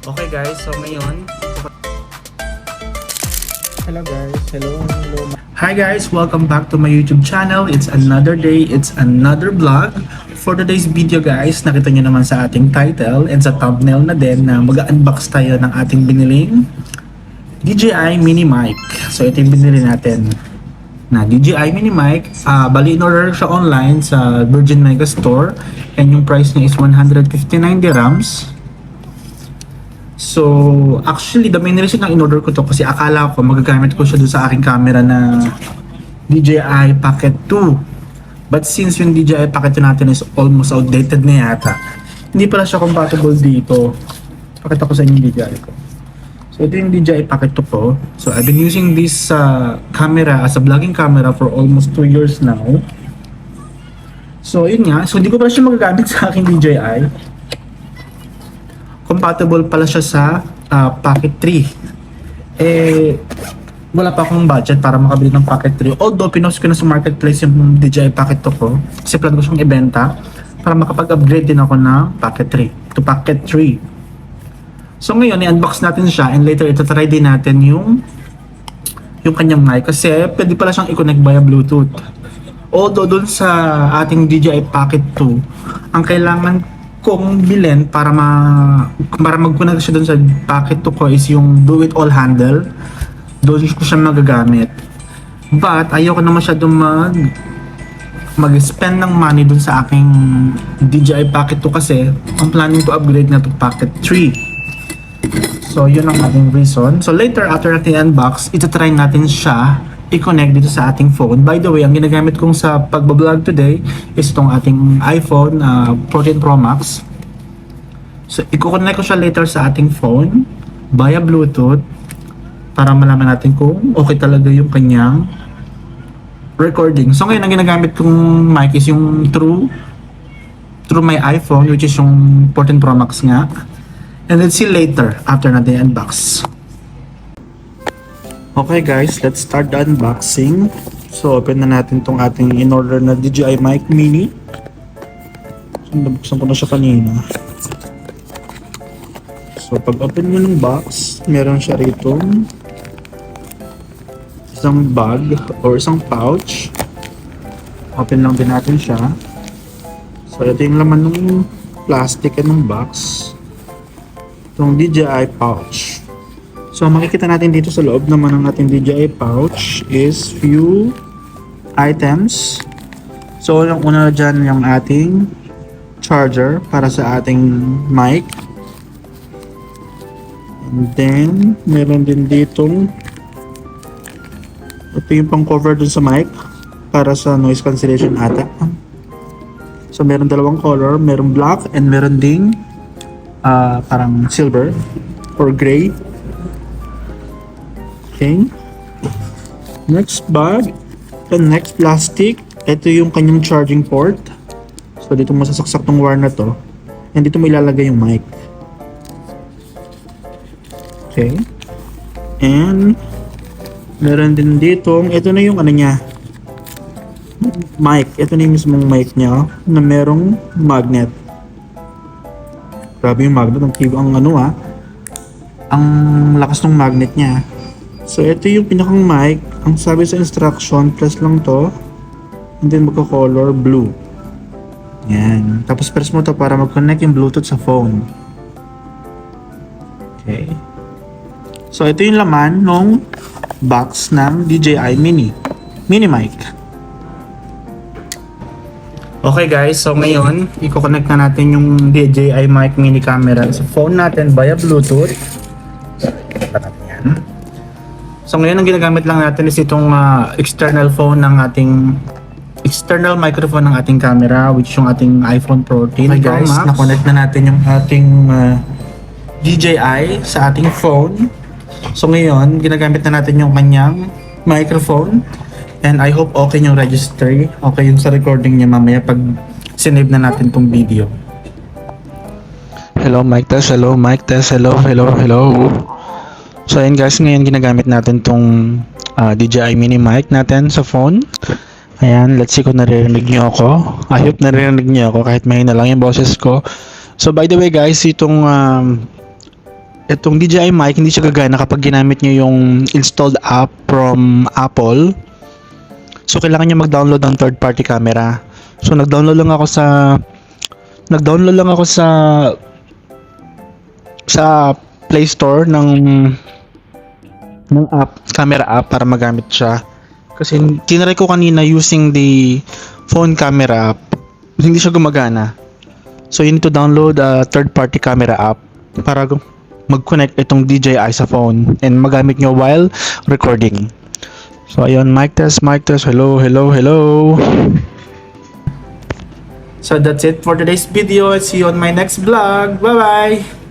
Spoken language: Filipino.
Okay guys, so ngayon, Hello guys, hello. hi guys, welcome back to my YouTube channel. It's another day, it's another vlog. For today's video guys, nakita nyo naman sa ating title and sa thumbnail na din na mag-unbox tayo ng ating biniling DJI Mini Mic. So ito yung binili natin na DJI Mini Mic. Bali in order siya online sa Virgin Mega Store and yung price niya is 159 dirhams. So, actually, the main reason na in-order ko to kasi akala ko magagamit ko siya doon sa aking camera na DJI Pocket 2. But since yung DJI Pocket 2 natin is almost outdated na yata, hindi pala siya compatible dito. Pakita ko sa inyo yung DJI ko. So, ito yung DJI Pocket 2 ko. So, I've been using this camera as a vlogging camera for almost 2 years now. So, yun nga. So, hindi ko pala siya magagamit sa aking DJI. Compatible pala siya sa Pocket 3. Wala pa akong budget para makabili ng Pocket 3. Although, pinost ko na sa marketplace yung DJI Pocket 2 ko. Kasi plan ko siyang ibenta para makapag-upgrade din ako ng Pocket 3 to Pocket 3. So ngayon, i-unbox natin siya and later itatry din natin yung kanyang mic. Kasi pwede pala siyang i-connect via Bluetooth. Although, dun sa ating DJI Pocket 2, ang kailangan kung bilhin para mag-connect siya dun sa Pocket 2 ko is yung do it all handle. Doon ko siya magagamit. But ayoko na masyadong mag-spend ng money dun sa aking DJI Pocket 2 kasi ang planning to upgrade na to Pocket 3. So yun ang ating reason. So later after natin unbox, itatry natin siya i-connect dito sa ating phone. By the way, ang ginagamit kong sa pagbablog today is itong ating iPhone 14 Pro Max. So, i-connect ko siya later sa ating phone via Bluetooth para malaman natin kung okay talaga yung kanyang recording. So, ngayon, ang ginagamit kong mic is yung through my iPhone, which is yung 14 Pro Max nga. And let's see later after natin unbox. Okay guys, let's start the unboxing. So open na natin tong ating in-order na DJI Mic Mini. So nabuksan ko na siya kanina. So pag open mo ng box, meron siya rito isang bag or isang pouch. Open lang din natin siya. So ito yung laman ng plastic ng box. Itong DJI pouch. So makikita natin dito sa loob naman ng ating DJI pouch is few items. So una dyan yung ating charger para sa ating mic. And then meron din ditong ito yung pang cover dun sa mic para sa noise cancellation ata. So meron dalawang color, meron black and meron ding parang silver or gray. Okay. Next bag, the next plastic, ito yung kanyang charging port. So dito masasaksak tong wire na to. And dito mo ilalagay yung mic. Okay. And meron din dito, ito na yung ano niya. Mic, ito na yung mismong mic niya na merong magnet. Grabe yung magnet, ang ang lakas ng magnet niya. So, ito yung pinakang mic. Ang sabi sa instruction, press lang to. And then magka-color blue. Yan. Tapos press mo to para mag-connect yung Bluetooth sa phone. Okay. So, ito yung laman ng box ng DJI Mini Mic. Okay guys, so ngayon, i-connect na natin yung DJI Mic Mini camera sa phone natin via Bluetooth. Ito natin yan. So ngayon ang ginagamit lang natin is itong external microphone ng ating camera, which yung ating iPhone 14 Pro Max. Na-connect na natin yung ating DJI sa ating phone. So ngayon, ginagamit na natin yung kanyang microphone. And I hope okay yung registry, okay yung sa recording niya mamaya pag sinave na natin tong video. Hello mic test, hello mic test, hello. So ayun guys, ngayon ginagamit natin tong DJI Mini Mic natin sa phone. Ayan, let's see kung naririnig niyo ako. I hope naririnig niyo ako kahit mahina lang yung boses ko. So by the way guys, itong itong DJI mic hindi siya gagana kapag ginamit nyo yung installed app from Apple. So kailangan nyo mag-download ng third party camera. So nag-download lang ako sa Play Store ng app, camera app para magamit siya. Kasi tinry ko kanina using the phone camera app. Hindi siya gumagana. So you need to download a third party camera app para mag-connect itong DJI sa phone and magamit nyo while recording. So ayun, mic test, hello. So that's it for today's video. See you on my next vlog. Bye bye.